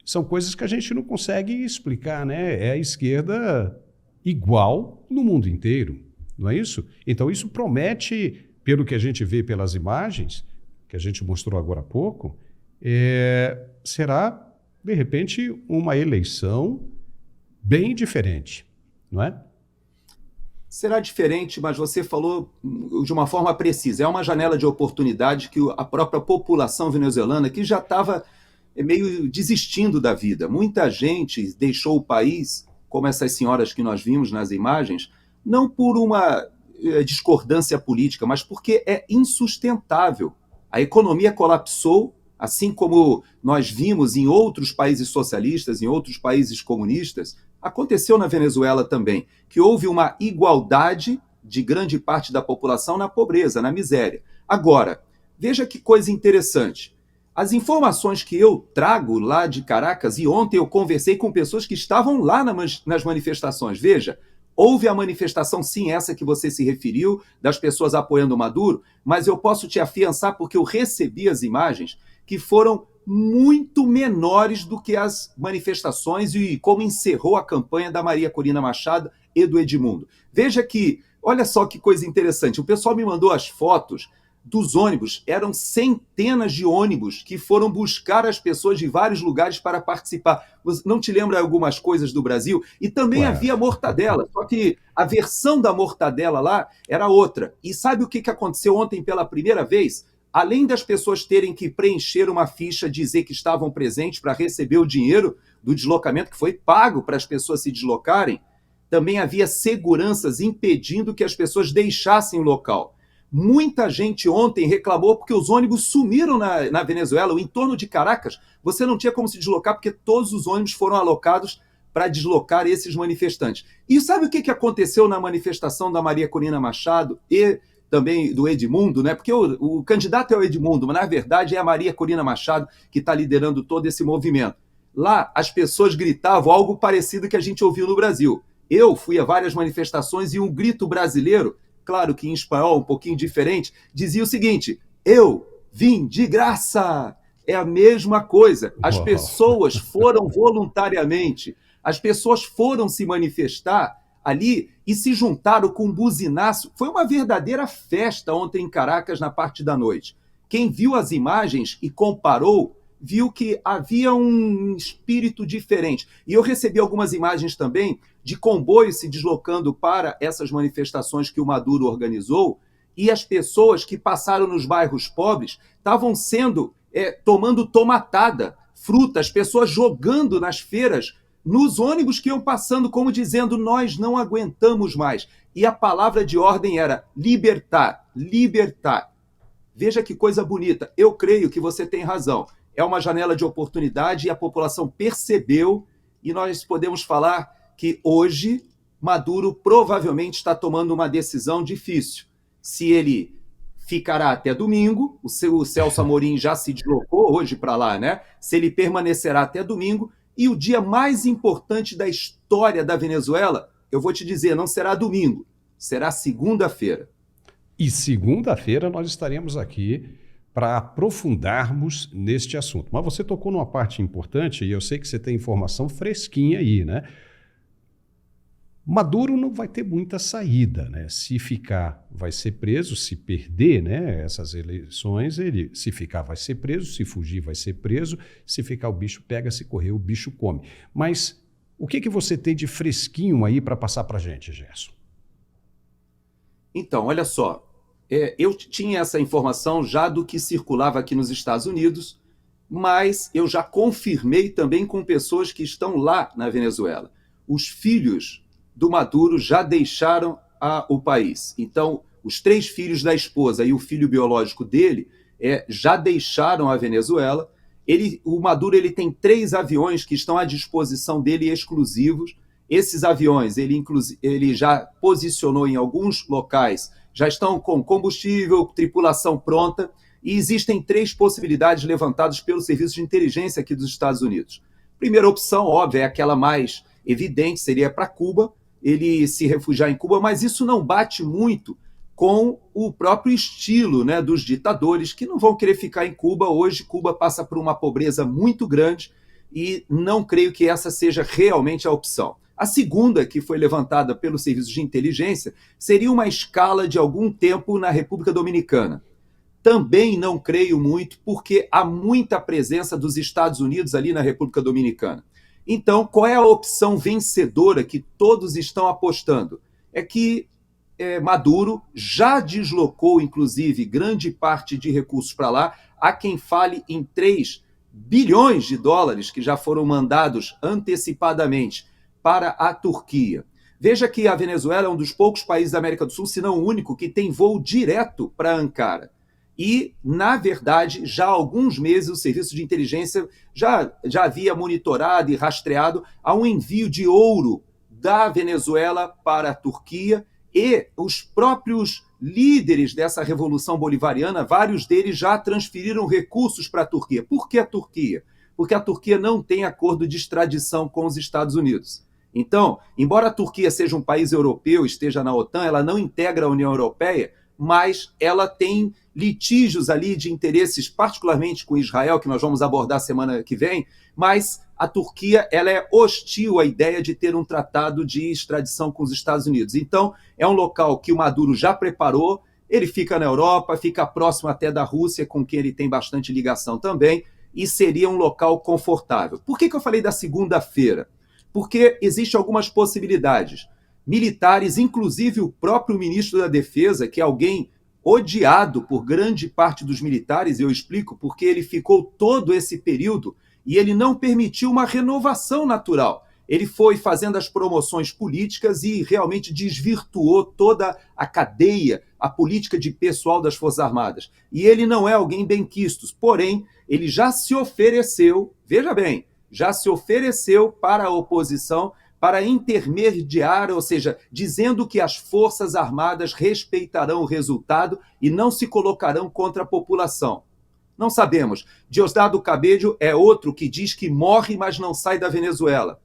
são coisas que a gente não consegue explicar, né? É a esquerda igual no mundo inteiro, não é isso? Então isso promete, pelo que a gente vê pelas imagens, que a gente mostrou agora há pouco, será, de repente, uma eleição bem diferente, não é? Será diferente, mas você falou de uma forma precisa. É uma janela de oportunidade que a própria população venezuelana, que já estava meio desistindo da vida. Muita gente deixou o país, como essas senhoras que nós vimos nas imagens, não por uma discordância política, mas porque é insustentável. A economia colapsou, assim como nós vimos em outros países socialistas, em outros países comunistas. Aconteceu na Venezuela também, que houve uma igualdade de grande parte da população na pobreza, na miséria. Agora, veja que coisa interessante. As informações que eu trago lá de Caracas, e ontem eu conversei com pessoas que estavam lá nas manifestações. Veja, houve a manifestação, sim, essa que você se referiu, das pessoas apoiando o Maduro, mas eu posso te afiançar, porque eu recebi as imagens, que foram muito menores do que as manifestações e como encerrou a campanha da Maria Corina Machado e do Edmundo. Veja que, olha só que coisa interessante, o pessoal me mandou as fotos dos ônibus, eram centenas de ônibus que foram buscar as pessoas de vários lugares para participar. Não te lembra algumas coisas do Brasil? E também havia mortadela, só que a versão da mortadela lá era outra. E sabe o que aconteceu ontem pela primeira vez? Além das pessoas terem que preencher uma ficha, dizer que estavam presentes para receber o dinheiro do deslocamento que foi pago para as pessoas se deslocarem, também havia seguranças impedindo que as pessoas deixassem o local. Muita gente ontem reclamou porque os ônibus sumiram na Venezuela, o entorno de Caracas, você não tinha como se deslocar porque todos os ônibus foram alocados para deslocar esses manifestantes. E sabe o que aconteceu na manifestação da Maria Corina Machado e também do Edmundo, né? Porque o candidato é o Edmundo, mas na verdade é a Maria Corina Machado que está liderando todo esse movimento. Lá as pessoas gritavam algo parecido que a gente ouviu no Brasil. Eu fui a várias manifestações e um grito brasileiro, claro que em espanhol um pouquinho diferente, dizia o seguinte: eu vim de graça. É a mesma coisa. As pessoas foram voluntariamente, as pessoas foram se manifestar ali e se juntaram com um buzinaço. Foi uma verdadeira festa ontem em Caracas, na parte da noite. Quem viu as imagens e comparou, viu que havia um espírito diferente. E eu recebi algumas imagens também de comboios se deslocando para essas manifestações que o Maduro organizou, e as pessoas que passaram nos bairros pobres estavam tomando tomatada, fruta, as pessoas jogando nas feiras, nos ônibus que iam passando, como dizendo, nós não aguentamos mais. E a palavra de ordem era libertar, libertar. Veja que coisa bonita. Eu creio que você tem razão. É uma janela de oportunidade e a população percebeu, e nós podemos falar que hoje Maduro provavelmente está tomando uma decisão difícil. Se ele ficará até domingo, o Celso Amorim já se deslocou hoje para lá, né? Se ele permanecerá até domingo, e o dia mais importante da história da Venezuela, eu vou te dizer, não será domingo, será segunda-feira. E segunda-feira nós estaremos aqui para aprofundarmos neste assunto. Mas você tocou numa parte importante, e eu sei que você tem informação fresquinha aí, né? Maduro não vai ter muita saída, né? Se ficar, vai ser preso. Se perder, né, essas eleições, se ficar, vai ser preso. Se fugir, vai ser preso. Se ficar, o bicho pega. Se correr, o bicho come. Mas o que você tem de fresquinho aí para passar para a gente, Gerson? Então, olha só. Eu tinha essa informação já do que circulava aqui nos Estados Unidos, mas eu já confirmei também com pessoas que estão lá na Venezuela. Os filhos do Maduro já deixaram o país. Então, os 3 filhos da esposa e o filho biológico dele já deixaram a Venezuela. O Maduro tem 3 aviões que estão à disposição dele exclusivos. Esses aviões ele já posicionou em alguns locais, já estão com combustível, tripulação pronta, e existem 3 possibilidades levantadas pelo Serviço de Inteligência aqui dos Estados Unidos. Primeira opção, óbvia, é aquela mais evidente, seria para Cuba, ele se refugiar em Cuba, mas isso não bate muito com o próprio estilo, né, dos ditadores, que não vão querer ficar em Cuba. Hoje, Cuba passa por uma pobreza muito grande e não creio que essa seja realmente a opção. A segunda, que foi levantada pelo Serviço de Inteligência, seria uma escala de algum tempo na República Dominicana. Também não creio muito, porque há muita presença dos Estados Unidos ali na República Dominicana. Então, qual é a opção vencedora que todos estão apostando? É que Maduro já deslocou, inclusive, grande parte de recursos para lá. Há quem fale em 3 bilhões de dólares que já foram mandados antecipadamente para a Turquia. Veja que a Venezuela é um dos poucos países da América do Sul, se não o único, que tem voo direto para Ankara. E, na verdade, já há alguns meses o Serviço de Inteligência já havia monitorado e rastreado a um envio de ouro da Venezuela para a Turquia, e os próprios líderes dessa Revolução Bolivariana, vários deles já transferiram recursos para a Turquia. Por que a Turquia? Porque a Turquia não tem acordo de extradição com os Estados Unidos. Então, embora a Turquia seja um país europeu, esteja na OTAN, ela não integra a União Europeia, mas ela tem litígios ali de interesses, particularmente com Israel, que nós vamos abordar semana que vem, mas a Turquia ela é hostil à ideia de ter um tratado de extradição com os Estados Unidos. Então, é um local que o Maduro já preparou, ele fica na Europa, fica próximo até da Rússia, com quem ele tem bastante ligação também, e seria um local confortável. Por que eu falei da segunda-feira? Porque existem algumas possibilidades. Militares, inclusive o próprio ministro da Defesa, que é alguém odiado por grande parte dos militares, eu explico, porque ele ficou todo esse período e ele não permitiu uma renovação natural. Ele foi fazendo as promoções políticas e realmente desvirtuou toda a cadeia, a política de pessoal das Forças Armadas. E ele não é alguém benquistos, porém, ele já se ofereceu, veja bem, já se ofereceu para a oposição para intermediar, ou seja, dizendo que as Forças Armadas respeitarão o resultado e não se colocarão contra a população. Não sabemos. Diosdado Cabello é outro que diz que morre, mas não sai da Venezuela.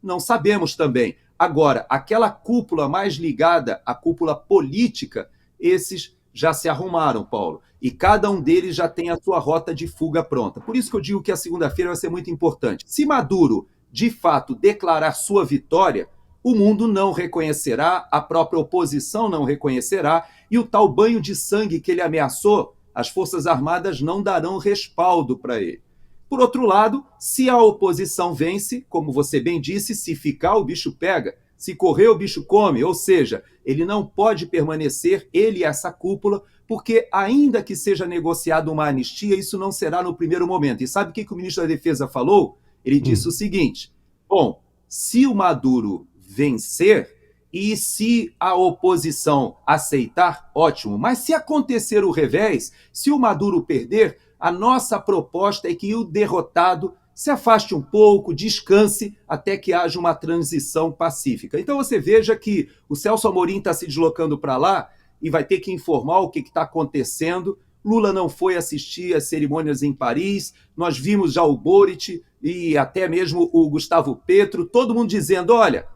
Não sabemos também. Agora, aquela cúpula mais ligada à cúpula política, esses já se arrumaram, Paulo. E cada um deles já tem a sua rota de fuga pronta. Por isso que eu digo que a segunda-feira vai ser muito importante. Se Maduro de fato declarar sua vitória, o mundo não reconhecerá, a própria oposição não reconhecerá, e o tal banho de sangue que ele ameaçou, as Forças Armadas não darão respaldo para ele. Por outro lado, se a oposição vence, como você bem disse, se ficar o bicho pega, se correr o bicho come, ou seja, ele não pode permanecer, ele e essa cúpula, porque ainda que seja negociada uma anistia, isso não será no primeiro momento. E sabe o que o ministro da Defesa falou? Ele disse o seguinte: bom, se o Maduro vencer e se a oposição aceitar, ótimo, mas se acontecer o revés, se o Maduro perder, a nossa proposta é que o derrotado se afaste um pouco, descanse, até que haja uma transição pacífica. Então você veja que o Celso Amorim está se deslocando para lá e vai ter que informar o que está acontecendo. Lula não foi assistir às cerimônias em Paris, nós vimos já o Boric e até mesmo o Gustavo Petro, todo mundo dizendo, olha,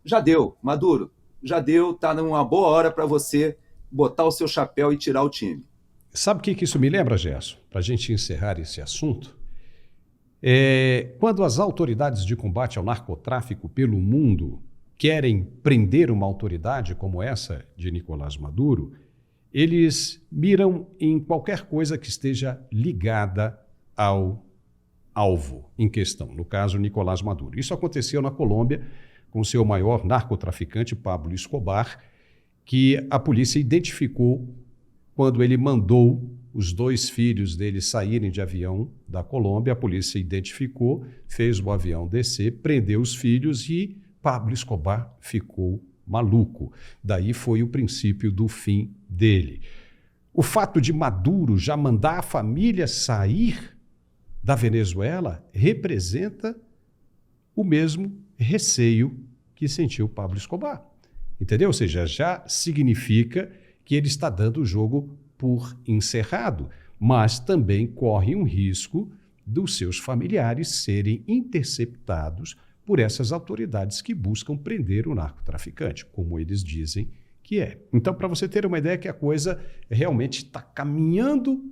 já deu, Maduro, já deu, está numa boa hora para você botar o seu chapéu e tirar o time. Sabe o que isso me lembra, Gerson? Para a gente encerrar esse assunto, quando as autoridades de combate ao narcotráfico pelo mundo querem prender uma autoridade como essa de Nicolás Maduro, eles miram em qualquer coisa que esteja ligada ao alvo em questão, no caso Nicolás Maduro. Isso aconteceu na Colômbia com seu maior narcotraficante, Pablo Escobar, que a polícia identificou quando ele mandou os 2 filhos dele saírem de avião da Colômbia. A polícia identificou, fez o avião descer, prendeu os filhos e Pablo Escobar ficou maluco. Daí foi o princípio do fim dele. O fato de Maduro já mandar a família sair da Venezuela representa o mesmo receio que sentiu Pablo Escobar. Entendeu? Ou seja, já significa que ele está dando o jogo por encerrado, mas também corre um risco dos seus familiares serem interceptados por essas autoridades que buscam prender o narcotraficante, como eles dizem que é. Então, para você ter uma ideia que a coisa realmente está caminhando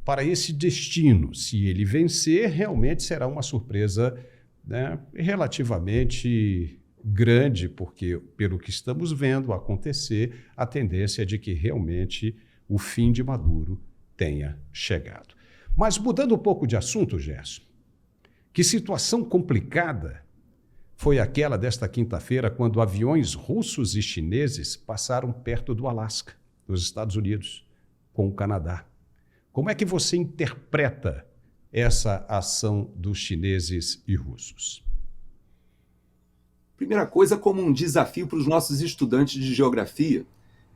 para esse destino. Se ele vencer, realmente será uma surpresa, né, relativamente grande, porque, pelo que estamos vendo acontecer, a tendência é de que realmente o fim de Maduro tenha chegado. Mas mudando um pouco de assunto, Gerson, que situação complicada foi aquela desta quinta-feira, quando aviões russos e chineses passaram perto do Alasca, nos Estados Unidos, com o Canadá. Como é que você interpreta essa ação dos chineses e russos? Primeira coisa, como um desafio para os nossos estudantes de geografia,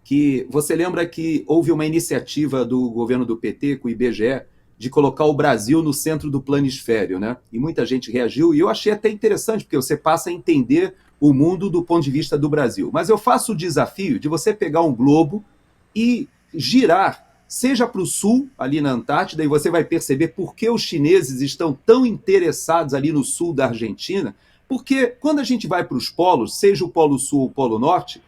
que você lembra que houve uma iniciativa do governo do PT com o IBGE de colocar o Brasil no centro do planisfério, né? E muita gente reagiu, e eu achei até interessante, porque você passa a entender o mundo do ponto de vista do Brasil. Mas eu faço o desafio de você pegar um globo e girar, seja para o sul, ali na Antártida, e você vai perceber por que os chineses estão tão interessados ali no sul da Argentina, porque quando a gente vai para os polos, seja o Polo Sul ou o Polo Norte,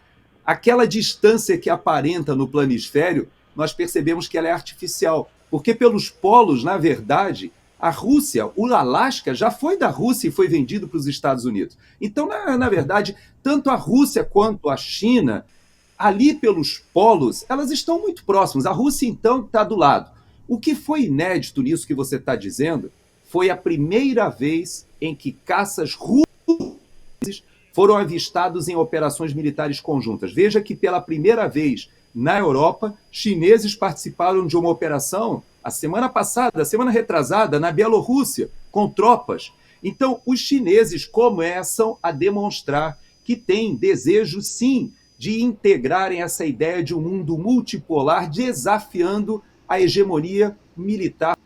aquela distância que aparenta no planisfério, nós percebemos que ela é artificial. Porque pelos polos, na verdade, a Rússia, o Alasca já foi da Rússia e foi vendido para os Estados Unidos. Então, na verdade, tanto a Rússia quanto a China, ali pelos polos, elas estão muito próximas. A Rússia, então, está do lado. O que foi inédito nisso que você está dizendo foi a primeira vez em que caças russos foram avistados em operações militares conjuntas. Veja que pela primeira vez na Europa, chineses participaram de uma operação a semana passada, a semana retrasada, na Bielorrússia, com tropas. Então, os chineses começam a demonstrar que têm desejo, sim, de integrarem essa ideia de um mundo multipolar, desafiando a hegemonia militar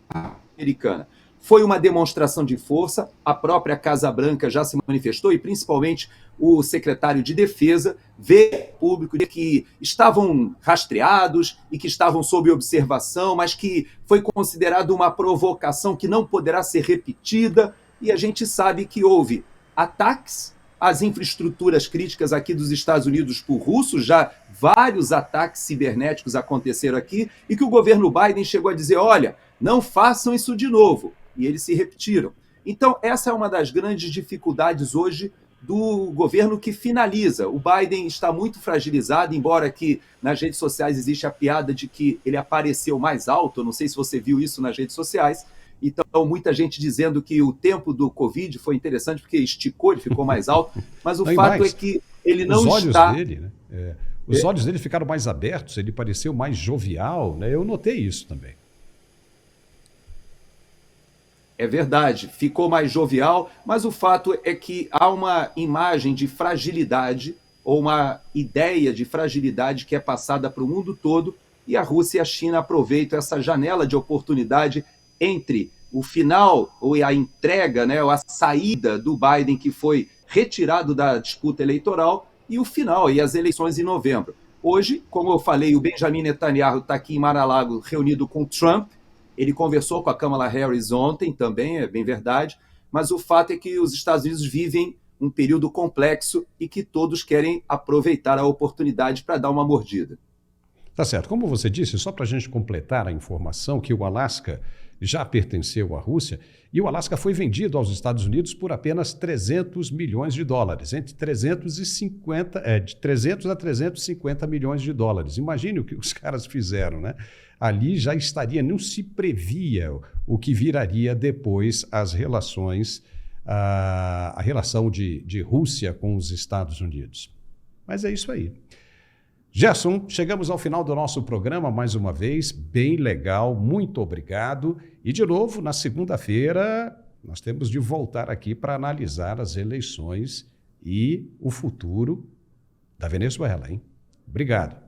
americana. Foi uma demonstração de força, a própria Casa Branca já se manifestou, e principalmente o secretário de Defesa veio ao público que estavam rastreados e que estavam sob observação, mas que foi considerado uma provocação que não poderá ser repetida, e a gente sabe que houve ataques às infraestruturas críticas aqui dos Estados Unidos por russos, já vários ataques cibernéticos aconteceram aqui, e que o governo Biden chegou a dizer, olha, não façam isso de novo. E eles se repetiram. Então, essa é uma das grandes dificuldades hoje do governo que finaliza. O Biden está muito fragilizado, embora que nas redes sociais existe a piada de que ele apareceu mais alto, eu não sei se você viu isso nas redes sociais, então muita gente dizendo que o tempo do Covid foi interessante porque esticou, ele ficou mais alto, mas o fato é que ele não está... Dele, né? Os olhos dele ficaram mais abertos, ele pareceu mais jovial, né? Eu notei isso também. É verdade, ficou mais jovial, mas o fato é que há uma imagem de fragilidade, ou uma ideia de fragilidade que é passada para o mundo todo, e a Rússia e a China aproveitam essa janela de oportunidade entre o final, ou a entrega, né, ou a saída do Biden, que foi retirado da disputa eleitoral, e o final, e as eleições em novembro. Hoje, como eu falei, o Benjamin Netanyahu está aqui em Mar-a-Lago reunido com Trump. Ele conversou com a Kamala Harris ontem também, é bem verdade, mas o fato é que os Estados Unidos vivem um período complexo e que todos querem aproveitar a oportunidade para dar uma mordida. Tá certo. Como você disse, só para a gente completar a informação, que o Alasca já pertenceu à Rússia e o Alasca foi vendido aos Estados Unidos por apenas 300 milhões de dólares, entre 300 a 350 milhões de dólares. Imagine o que os caras fizeram, né? Ali já estaria, não se previa o que viraria depois as relações, a relação de Rússia com os Estados Unidos. Mas é isso aí. Gerson, chegamos ao final do nosso programa mais uma vez, bem legal, muito obrigado. E de novo, na segunda-feira, nós temos de voltar aqui para analisar as eleições e o futuro da Venezuela, hein? Obrigado.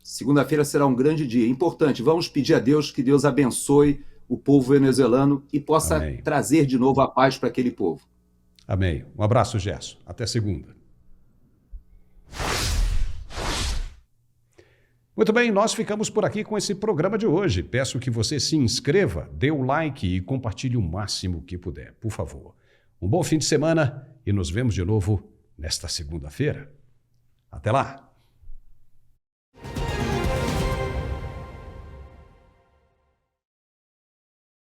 Segunda-feira será um grande dia, importante. Vamos pedir a Deus que Deus abençoe o povo venezuelano e possa trazer de novo a paz para aquele povo. Amém. Um abraço, Gerson. Até segunda. Muito bem, nós ficamos por aqui com esse programa de hoje. Peço que você se inscreva, dê o like e compartilhe o máximo que puder, por favor. Um bom fim de semana e nos vemos de novo nesta segunda-feira. Até lá!